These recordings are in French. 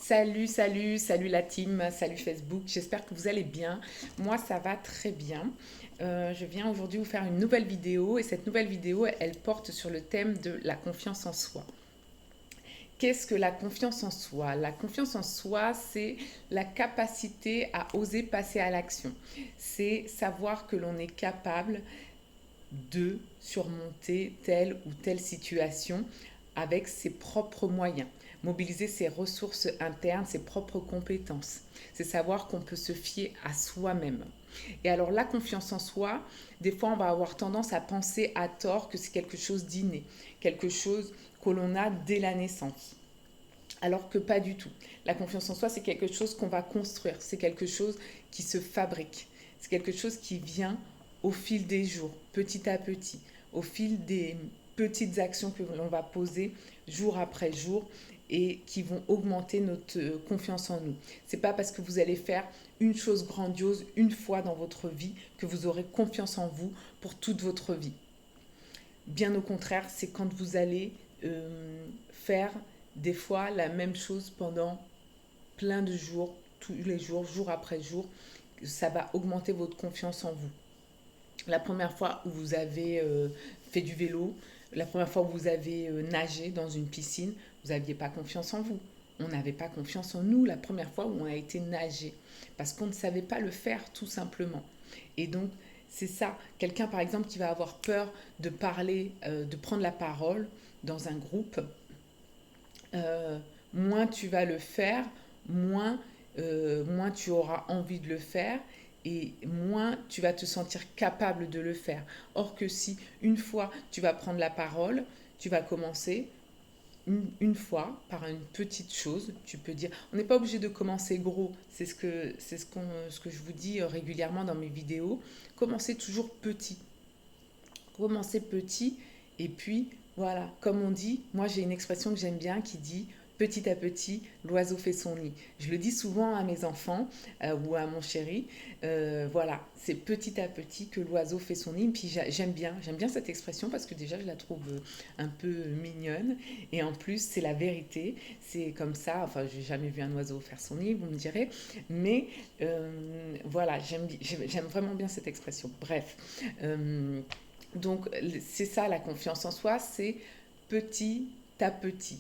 Salut la team, salut Facebook, j'espère que vous allez bien. Moi ça va très bien. Je viens aujourd'hui vous faire une nouvelle vidéo et cette nouvelle vidéo elle porte sur le thème de la confiance en soi. Qu'est-ce que la confiance en soi? La confiance en soi, c'est la capacité à oser passer à l'action. C'est savoir que l'on est capable de surmonter telle ou telle situation avec ses propres moyens, mobiliser ses ressources internes, ses propres compétences. C'est savoir qu'on peut se fier à soi-même. Et alors la confiance en soi, des fois on va avoir tendance à penser à tort que c'est quelque chose d'inné, quelque chose que l'on a dès la naissance. Alors que pas du tout. La confiance en soi, c'est quelque chose qu'on va construire, c'est quelque chose qui se fabrique, c'est quelque chose qui vient au fil des jours, petit à petit, au fil des petites actions que l'on va poser jour après jour et qui vont augmenter notre confiance en nous. C'est pas parce que vous allez faire une chose grandiose une fois dans votre vie que vous aurez confiance en vous pour toute votre vie. Bien au contraire, c'est quand vous allez faire des fois la même chose pendant plein de jours, tous les jours, jour après jour, ça va augmenter votre confiance en vous. La première fois où vous avez fait du vélo, la première fois où vous avez nagé dans une piscine, vous n'aviez pas confiance en vous. On n'avait pas confiance en nous la première fois où on a été nager parce qu'on ne savait pas le faire tout simplement. Et donc, c'est ça. Quelqu'un, par exemple, qui va avoir peur de parler, de prendre la parole dans un groupe, euh, moins tu vas le faire, moins tu auras envie de le faire et moins tu vas te sentir capable de le faire. Or que si une fois tu vas prendre la parole, tu vas commencer une fois par une petite chose, tu peux dire, on n'est pas obligé de commencer gros, ce que je vous dis régulièrement dans mes vidéos, commencez toujours petit. Commencer petit et puis voilà, comme on dit, moi j'ai une expression que j'aime bien qui dit petit à petit, l'oiseau fait son nid. Je le dis souvent à mes enfants ou à mon chéri. Voilà, c'est petit à petit que l'oiseau fait son nid. Puis j'aime bien cette expression parce que déjà je la trouve un peu mignonne et en plus c'est la vérité. C'est comme ça. Enfin, j'ai jamais vu un oiseau faire son nid, vous me direz, mais voilà, j'aime vraiment bien cette expression. Bref. Donc c'est ça la confiance en soi, c'est petit à petit.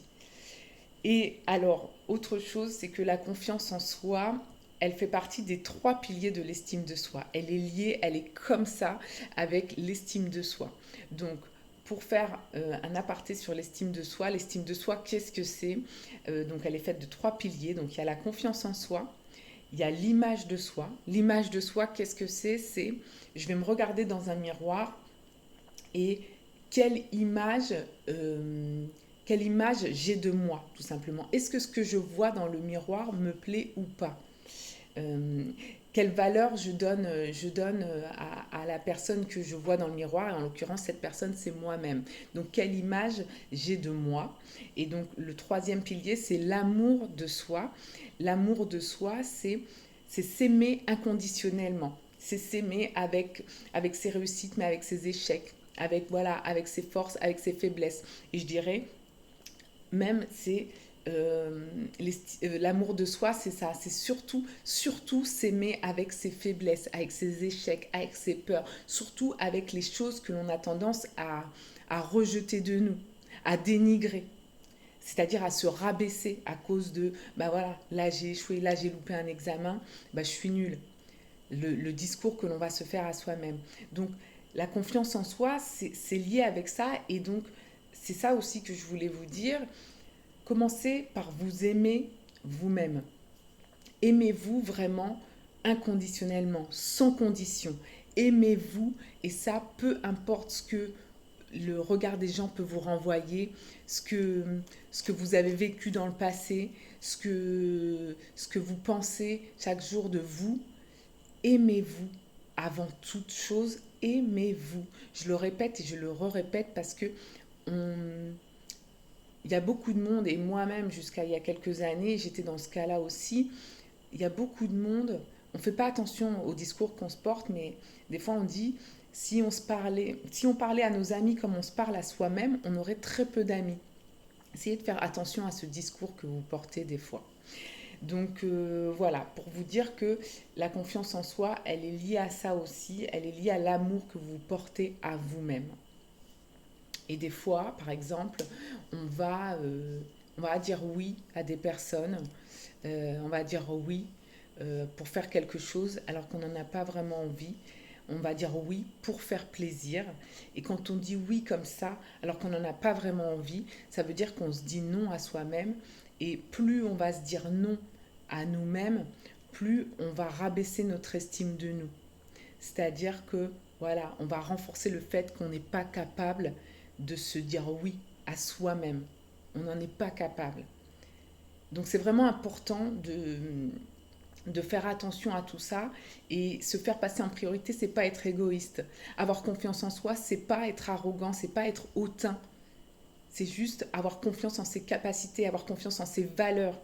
Et alors, autre chose, c'est que la confiance en soi, elle fait partie des trois piliers de l'estime de soi. Elle est liée, elle est comme ça avec l'estime de soi. Donc, pour faire un aparté sur l'estime de soi, qu'est-ce que c'est? Donc, elle est faite de trois piliers. Donc, il y a la confiance en soi, il y a l'image de soi. L'image de soi, qu'est-ce que c'est? C'est, je vais me regarder dans un miroir et quelle image, euh, quelle image j'ai de moi, tout simplement. Est-ce que ce que je vois dans le miroir me plaît ou pas? euh, Quelle valeur je donne à la personne que je vois dans le miroir, et en l'occurrence cette personne c'est moi-même. Donc quelle image j'ai de moi? Et donc le troisième pilier c'est l'amour de soi. L'amour de soi c'est s'aimer inconditionnellement, c'est s'aimer avec ses réussites mais avec ses échecs, avec voilà, avec ses forces, avec ses faiblesses. Et je dirais même c'est euh, l'amour de soi, c'est ça, c'est surtout s'aimer avec ses faiblesses, avec ses échecs, avec ses peurs, surtout avec les choses que l'on a tendance à rejeter de nous, à dénigrer, c'est-à-dire à se rabaisser à cause de, bah voilà, là j'ai échoué, là j'ai loupé un examen, bah je suis nulle. Le discours que l'on va se faire à soi-même. Donc la confiance en soi, c'est lié avec ça et donc c'est ça aussi que je voulais vous dire. Commencez par vous aimer vous-même. Aimez-vous vraiment inconditionnellement, sans condition. Aimez-vous et ça, peu importe ce que le regard des gens peut vous renvoyer, ce que vous avez vécu dans le passé, ce que vous pensez chaque jour de vous, aimez-vous avant toute chose, aimez-vous. Je le répète et je le re-répète parce que on, il y a beaucoup de monde, et moi-même jusqu'à il y a quelques années, j'étais dans ce cas-là aussi, il y a beaucoup de monde, on ne fait pas attention au discours qu'on se porte, mais des fois on dit, si on parlait à nos amis comme on se parle à soi-même, on aurait très peu d'amis. Essayez de faire attention à ce discours que vous portez des fois. Donc voilà, pour vous dire que la confiance en soi, elle est liée à ça aussi, elle est liée à l'amour que vous portez à vous-même. Et des fois, par exemple, on va, euh, on va dire oui à des personnes, on va dire oui pour faire quelque chose alors qu'on n'en a pas vraiment envie. On va dire oui pour faire plaisir. Et quand on dit oui comme ça, alors qu'on n'en a pas vraiment envie, ça veut dire qu'on se dit non à soi-même. Et plus on va se dire non à nous-mêmes, plus on va rabaisser notre estime de nous. C'est-à-dire que, voilà, on va renforcer le fait qu'on n'est pas capable de se dire oui à soi-même. On n'en est pas capable. Donc c'est vraiment important de faire attention à tout ça et se faire passer en priorité, c'est pas être égoïste. Avoir confiance en soi, c'est pas être arrogant, c'est pas être hautain. C'est juste avoir confiance en ses capacités, avoir confiance en ses valeurs,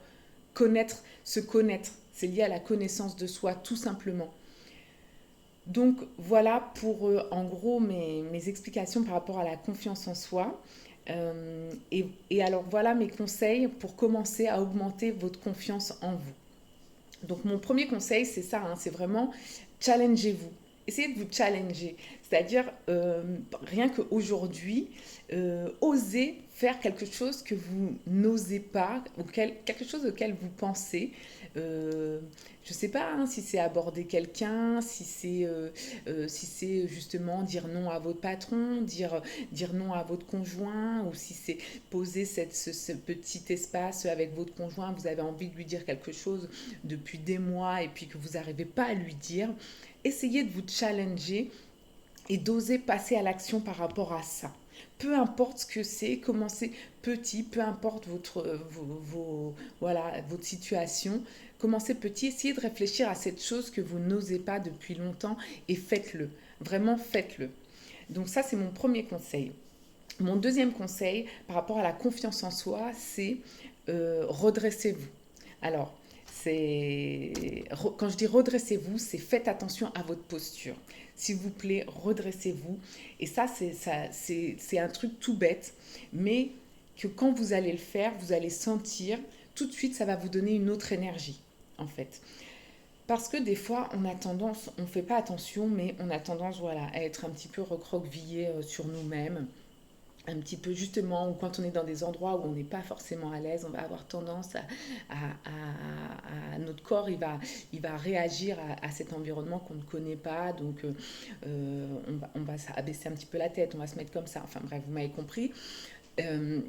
connaître, se connaître. C'est lié à la connaissance de soi, tout simplement. Donc voilà pour en gros mes explications par rapport à la confiance en soi. Et alors voilà mes conseils pour commencer à augmenter votre confiance en vous. Donc mon premier conseil, c'est ça, hein, c'est vraiment challengez-vous. Essayez de vous challenger. C'est-à-dire, rien qu'aujourd'hui, osez faire quelque chose que vous n'osez pas, quelque chose auquel vous pensez. Euh, je ne sais pas hein, si c'est aborder quelqu'un, si c'est justement dire non à votre patron, dire non à votre conjoint, ou si c'est poser ce petit espace avec votre conjoint, vous avez envie de lui dire quelque chose depuis des mois et puis que vous n'arrivez pas à lui dire. Essayez de vous challenger et d'oser passer à l'action par rapport à ça. Peu importe ce que c'est, commencez petit, peu importe voilà, votre situation, commencez petit, essayez de réfléchir à cette chose que vous n'osez pas depuis longtemps et faites-le. Vraiment faites-le. Donc ça, c'est mon premier conseil. Mon deuxième conseil par rapport à la confiance en soi, c'est redressez-vous. Alors, quand je dis redressez-vous, c'est faites attention à votre posture. S'il vous plaît, redressez-vous. Et ça, c'est un truc tout bête, mais que quand vous allez le faire, vous allez sentir, tout de suite, ça va vous donner une autre énergie, en fait. Parce que des fois, on a tendance, on ne fait pas attention, mais on a tendance voilà, à être un petit peu recroquevillé sur nous-mêmes, un petit peu justement, ou quand on est dans des endroits où on n'est pas forcément à l'aise, on va avoir tendance notre corps, il va réagir à cet environnement qu'on ne connaît pas, donc on va abaisser un petit peu la tête, on va se mettre comme ça, enfin bref, vous m'avez compris. Euh,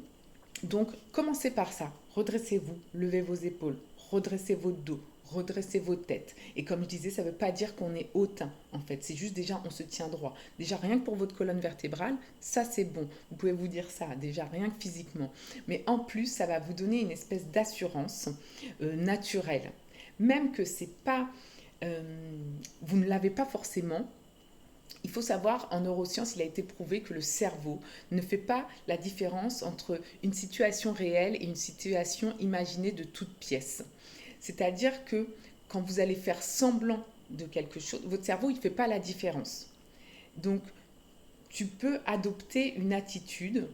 donc commencez par ça, redressez-vous, levez vos épaules, redressez votre dos, redressez vos têtes. Et comme je disais, ça ne veut pas dire qu'on est hautain, en fait. C'est juste déjà, on se tient droit. Déjà, rien que pour votre colonne vertébrale, ça c'est bon. Vous pouvez vous dire ça, déjà, rien que physiquement. Mais en plus, ça va vous donner une espèce d'assurance naturelle. Même que c'est pas... euh, vous ne l'avez pas forcément, il faut savoir, en neurosciences, il a été prouvé que le cerveau ne fait pas la différence entre une situation réelle et une situation imaginée de toute pièce. C'est-à-dire que quand vous allez faire semblant de quelque chose, votre cerveau, il ne fait pas la différence. Donc, tu peux adopter une attitude,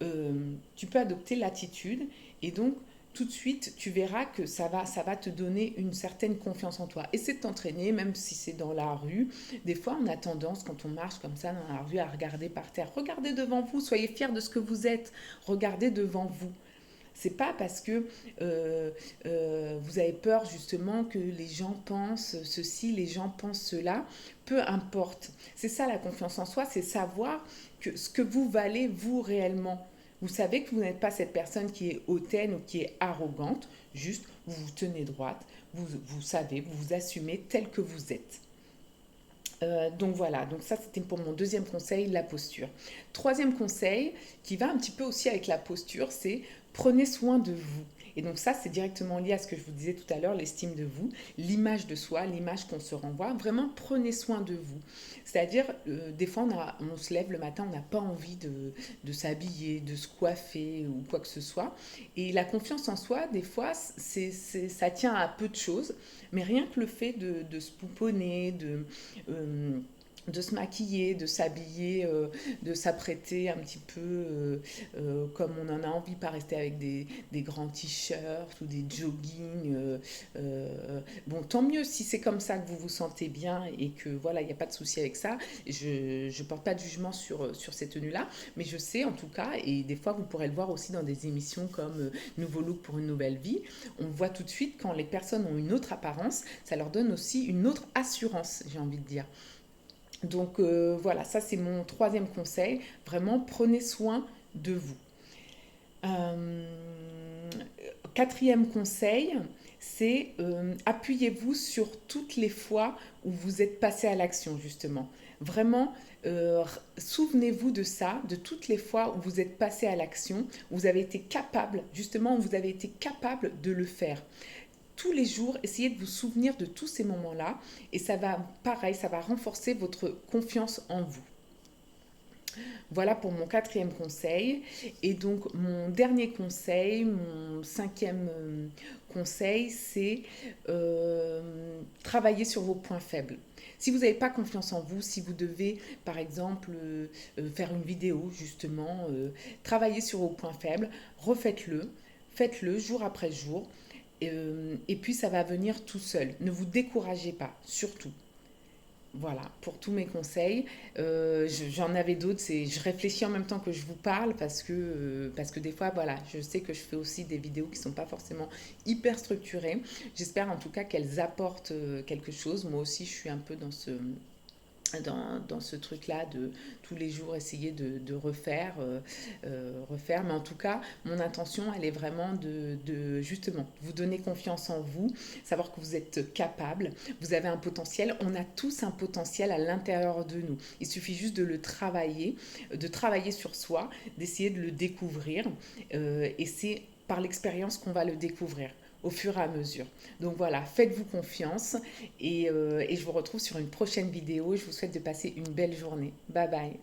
tu peux adopter l'attitude, et donc, tout de suite, tu verras que ça va te donner une certaine confiance en toi. Et c'est de t'entraîner, même si c'est dans la rue. Des fois, on a tendance, quand on marche comme ça dans la rue, à regarder par terre. Regardez devant vous, soyez fiers de ce que vous êtes. Regardez devant vous. C'est pas parce que vous avez peur justement que les gens pensent ceci, les gens pensent cela. Peu importe. C'est ça la confiance en soi, c'est savoir que ce que vous valez vous réellement. Vous savez que vous n'êtes pas cette personne qui est hautaine ou qui est arrogante. Juste, vous vous tenez droite. Vous savez, vous vous assumez tel que vous êtes. Donc voilà, donc ça c'était pour mon deuxième conseil, la posture. Troisième conseil, qui va un petit peu aussi avec la posture, c'est prenez soin de vous. Et donc ça c'est directement lié à ce que je vous disais tout à l'heure, l'estime de vous, l'image de soi, l'image qu'on se renvoie. Vraiment prenez soin de vous. C'est-à-dire, des fois on se lève le matin, on n'a pas envie de s'habiller, de se coiffer ou quoi que ce soit. Et la confiance en soi, des fois, ça tient à peu de choses, mais rien que le fait de se pouponner, euh, de se maquiller, de s'habiller, de s'apprêter un petit peu comme on en a envie, pas rester avec des grands t-shirts ou des joggings. Bon, tant mieux si c'est comme ça que vous vous sentez bien et que voilà, il n'y a pas de souci avec ça. Je ne porte pas de jugement sur ces tenues-là, mais je sais en tout cas, et des fois vous pourrez le voir aussi dans des émissions comme Nouveau Look pour une nouvelle vie, on voit tout de suite quand les personnes ont une autre apparence, ça leur donne aussi une autre assurance, j'ai envie de dire. Donc voilà, ça c'est mon troisième conseil. Vraiment, prenez soin de vous. Euh, Quatrième conseil, c'est appuyez-vous sur toutes les fois où vous êtes passé à l'action, justement. Vraiment, souvenez-vous de ça, de toutes les fois où vous êtes passé à l'action, où vous avez été capable, justement, où vous avez été capable de le faire tous les jours, essayez de vous souvenir de tous ces moments-là et ça va, pareil, ça va renforcer votre confiance en vous. Voilà pour mon quatrième conseil. Et donc mon dernier conseil, mon cinquième conseil, c'est travailler sur vos points faibles. Si vous n'avez pas confiance en vous, si vous devez par exemple faire une vidéo justement, travailler sur vos points faibles, refaites-le, faites-le jour après jour. Et puis ça va venir tout seul. Ne vous découragez pas, surtout. Voilà, pour tous mes conseils. J'en avais d'autres, je réfléchis en même temps que je vous parle parce que des fois, voilà, je sais que je fais aussi des vidéos qui ne sont pas forcément hyper structurées. J'espère en tout cas qu'elles apportent quelque chose. Moi aussi, je suis un peu dans ce truc-là de tous les jours essayer de refaire. Mais en tout cas, mon intention, elle est vraiment de justement vous donner confiance en vous, savoir que vous êtes capable, vous avez un potentiel. On a tous un potentiel à l'intérieur de nous. Il suffit juste de travailler sur soi, d'essayer de le découvrir. Et c'est par l'expérience qu'on va le découvrir au fur et à mesure. Donc voilà, faites-vous confiance et je vous retrouve sur une prochaine vidéo. Je vous souhaite de passer une belle journée. Bye bye.